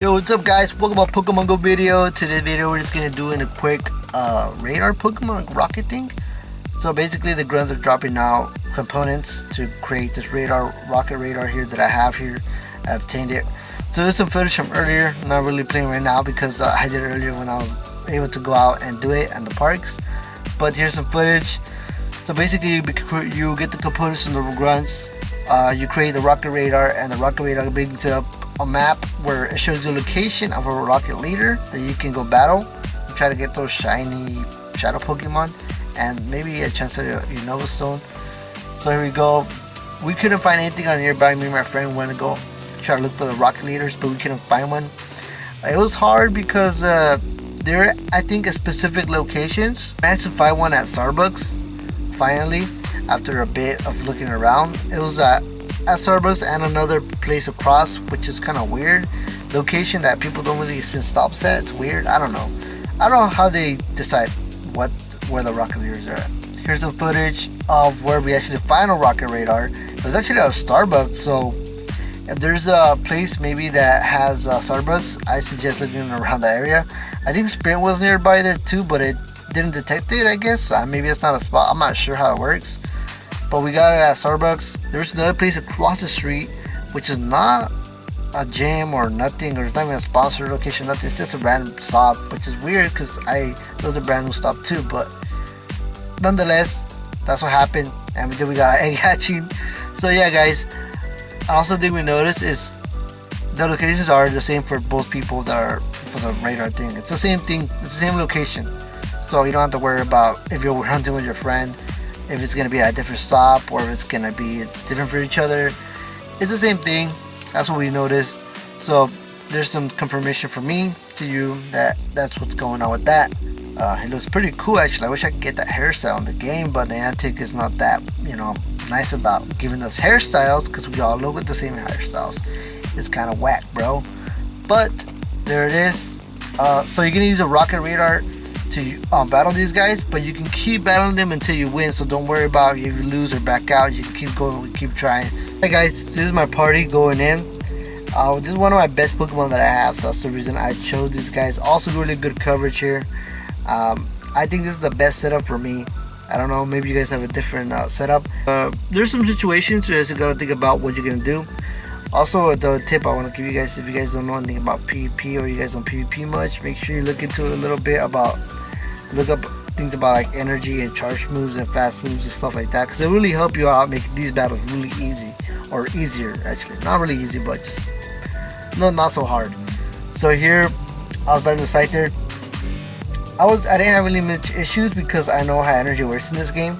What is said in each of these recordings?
Yo, what's up guys? Welcome to Pokemon Go video. Today's video we're just gonna do in a quick radar Pokemon rocket thing. So basically the grunts are dropping out components to create this rocket radar here that I have here. I obtained it. So there's some footage from earlier. I'm not really playing right now because I did it earlier when I was able to go out and do it in the parks. But here's some footage. So basically you get the components from the grunts. You create the rocket radar, and the rocket radar brings up a map where it shows the location of a rocket leader that you can go battle and try to get those shiny shadow Pokemon and maybe a chance at your Nova Stone. So here we go. We couldn't find anything on nearby. Me and my friend went to go try to look for the rocket leaders, but we couldn't find one. It was hard because there, I think, at specific locations. I managed to find one at Starbucks finally after a bit of looking around. It was at Starbucks and another place across, which is kind of weird location that people don't really spin stops at. It's weird. I don't know how they decide where the rocket leaders are at. Here's some footage of where we actually find a rocket radar. It was actually at Starbucks, so if there's a place maybe that has Starbucks, I suggest looking around the area. I think Sprint was nearby there too, but it didn't detect it, I guess. Maybe it's not a spot. I'm not sure how it works. But we got it at Starbucks. There's another place across the street, which is not a gym or nothing, or it's not even a sponsored location, nothing. It's just a random stop, which is weird because it was a brand new stop too. But nonetheless, that's what happened. And we got our egg hatching. So yeah, guys. Also, thing we noticed is the locations are the same for both people that are for the radar thing. It's the same thing. It's the same location. So you don't have to worry about if you're hunting with your friend, if it's gonna be at a different stop or if it's gonna be different for each other. It's the same thing. That's what we noticed. So there's some confirmation from me to you that that's what's going on with that. It looks pretty cool actually. I wish I could get that hairstyle in the game, but Niantic is not that, nice about giving us hairstyles because we all look with the same hairstyles. It's kind of whack, bro. But there it is. So you're gonna use a rocket radar to battle these guys, but you can keep battling them until you win, so don't worry about if you lose or back out. You can keep going, keep trying. Hey guys, this is my party going in. This is one of my best Pokemon that I have, so that's the reason I chose these guys. Also really good coverage here. I think this is the best setup for me. I don't know, maybe you guys have a different setup. There's some situations where you gotta think about what you're gonna do. Also, the tip I want to give you guys, if you guys don't know anything about PvP or you guys don't PvP much, make sure you look into it a little bit look up things about like energy and charge moves and fast moves and stuff like that, because it really help you out, make these battles really easy, or easier actually. Not really easy, but just not so hard. So here, I was battling the site there. I didn't have really much issues because I know how energy works in this game.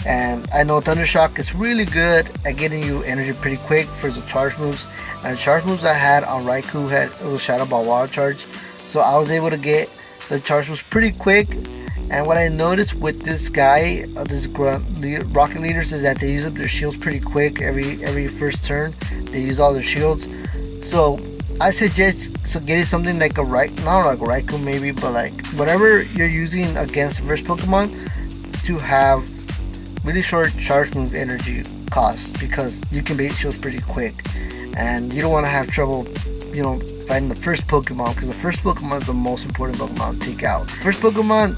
And I know Thundershock is really good at getting you energy pretty quick for the charge moves. And the charge moves I had on Raikou it was Shadow Ball Water Charge. So I was able to get the charge moves pretty quick. And what I noticed with this guy, this rocket leaders, is that they use up their shields pretty quick every first turn. They use all their shields. So I suggest getting something like not like a Raikou maybe, but like whatever you're using against the first Pokemon to have really short charge move energy costs, because you can bait shields pretty quick and you don't want to have trouble fighting the first Pokemon, because the first Pokemon is the most important Pokemon to take out. First Pokemon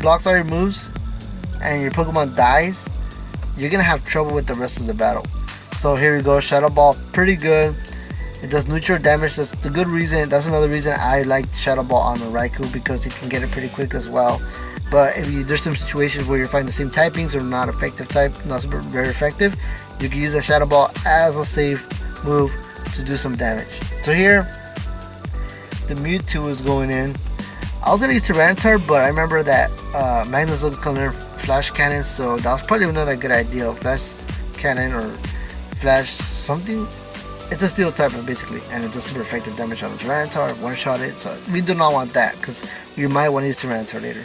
blocks all your moves and your Pokemon dies, you're gonna have trouble with the rest of the battle. So here we go, Shadow Ball, pretty good. It does neutral damage. That's the good reason. That's another reason I like Shadow Ball on a Raikou, because you can get it pretty quick as well. But if there's some situations where you're finding the same typings or not effective type, not very effective, you can use a Shadow Ball as a safe move to do some damage. So here, the Mewtwo is going in. I was gonna use Tyranitar, but I remember that Magnus can learn Flash Cannon, so that was probably not a good idea. Flash Cannon or Flash something. It's a steel type basically, and it's a super effective damage on a Tyranitar, one-shot it, so we do not want that, because we might want to use Tyranitar later.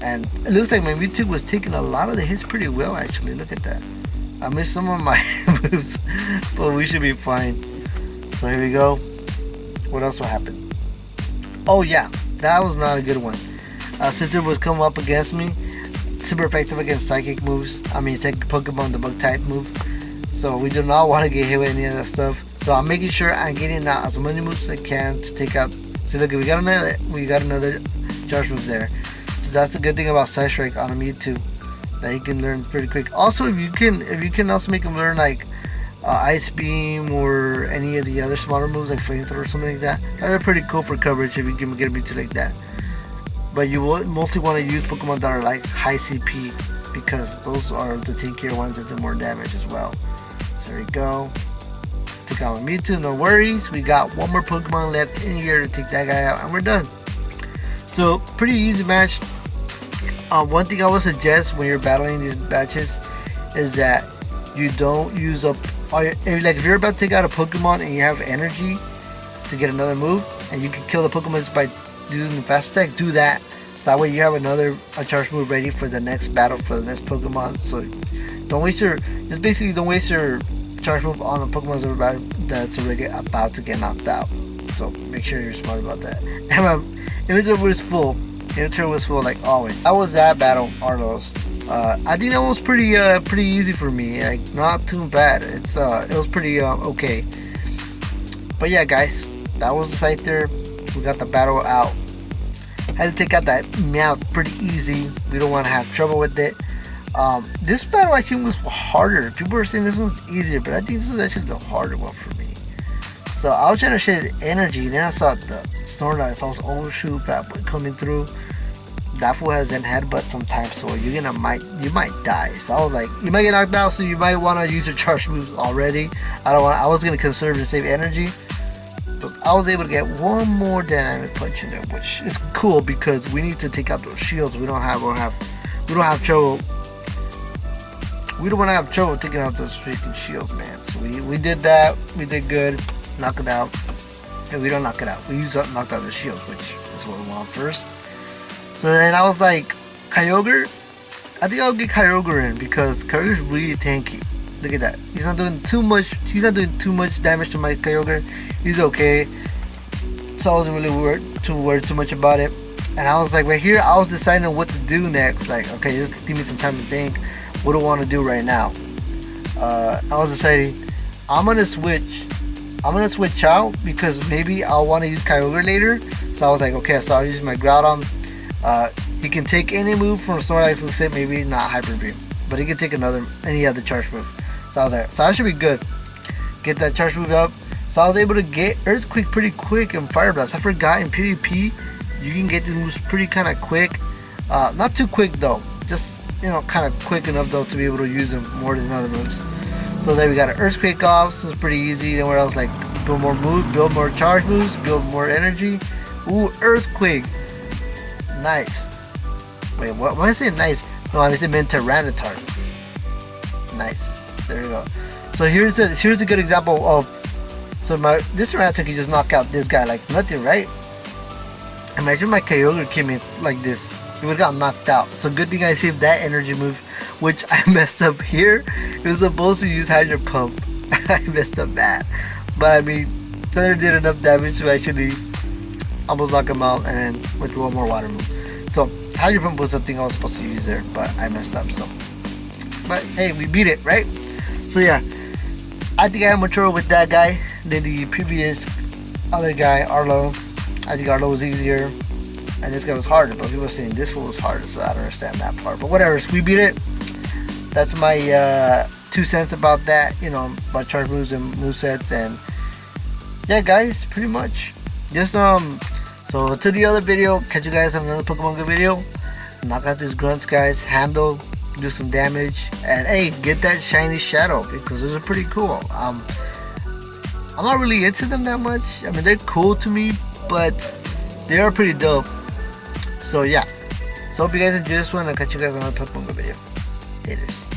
And it looks like my Mewtwo was taking a lot of the hits pretty well actually, look at that. I missed some of my moves, but we should be fine. So here we go. What else will happen? Oh yeah, that was not a good one. Sister was coming up against me, super effective against psychic moves. Psychic Pokemon, the bug type move. So we do not want to get hit with any of that stuff. So I'm making sure I'm getting out as many moves as I can to take out. See, look, we got another charge move there. So that's the good thing about Side Strike on a Mewtwo, that he can learn pretty quick. Also, if you can also make him learn like Ice Beam or any of the other smaller moves like Flamethrower or something like that, that'd be pretty cool for coverage if you can get a Mewtwo like that. But you will mostly want to use Pokemon that are like high CP, because those are the tankier ones that do more damage as well. So there we go. Took out my Mewtwo, no worries. We got one more Pokemon left in here to take that guy out, and we're done. So pretty easy match. One thing I would suggest when you're battling these matches is that you don't use up all your, if you're about to take out a Pokemon and you have energy to get another move, and you can kill the Pokemon just by doing the fast attack, do that. So that way you have a charge move ready for the next battle, for the next Pokemon. So don't waste your charge move on a Pokemon that's already about to get knocked out. So make sure you're smart about that. And my inventory was full. Inventory was full like always. That was that battle, Arlos. I think that was pretty easy for me. Like, not too bad. It was pretty okay. But yeah, guys, that was the site there. We got the battle out. Had to take out that Meowth pretty easy. We don't want to have trouble with it. This battle actually was harder. People were saying this one's easier, but I think this was actually the harder one for me. So I was trying to shed energy, and then I saw the Snorlax. So I was, oh shoot, Fat Boy coming through. That fool has an headbutt sometimes, so you might die. So I was like, you might get knocked out, so you might want to use your charge moves already. I was gonna conserve and save energy. But I was able to get one more dynamic punch in there, which is cool because we need to take out those shields. We don't have trouble. We don't want to have trouble taking out those freaking shields, man. So we did that. We did good. Knock it out. And we don't knock it out. We knocked out the shields, which is what we want first. So then I was like, Kyogre? I think I'll get Kyogre in because Kyogre's really tanky. Look at that. He's not doing too much damage to my Kyogre. He's okay. So I wasn't really worried too much about it. And I was like, right here, I was deciding what to do next. Like, okay, just give me some time to think. What do I want to do right now? I was deciding, I'm gonna switch out because maybe I'll want to use Kyogre later. So I was like, okay, so I'll use my Groudon. He can take any move from Snorlax except maybe not Hyper Beam, but he can take any other charge move. So I was like, so I should be good. Get that charge move up. So I was able to get Earthquake pretty quick and Fire Blast. I forgot in PvP you can get these moves pretty kind of quick. Not too quick though, just kind of quick enough though to be able to use them more than other moves. So there we got an Earthquake off, so it's pretty easy. Then where else, like build more moves, build more charge moves, build more energy. Ooh, Earthquake. Nice. Wait, what? When I say nice, no, I just meant Tyranitar. Nice. There you go. So here's a good example of. So this Tyranitar can just knock out this guy like nothing, right? Imagine my Kyogre came in like this. He would have got knocked out. So good thing I saved that energy move, which I messed up here. It was supposed to use Hydro Pump. I messed up bad. But I mean, Thunder did enough damage to actually almost knock him out, and then with one more water move. So Hydro Pump was the thing I was supposed to use there, but I messed up. So, but hey, we beat it, right? So yeah, I think I had more trouble with that guy than the previous other guy, Arlo. I think Arlo was easier, and this guy was harder. But people were saying this fool was harder, so I don't understand that part. But whatever, so we beat it. That's my 2 cents about that. About charge moves and movesets, and yeah, guys, pretty much. Just So until the other video, catch you guys on another Pokemon Go video. Knock out these grunts, guys. Handle, do some damage, and hey, get that shiny Shadow because those are pretty cool. I'm not really into them that much. I mean, they're cool to me, but they are pretty dope. So yeah. So hope you guys enjoyed this one. I'll catch you guys on another Pokemon Go video. Haters.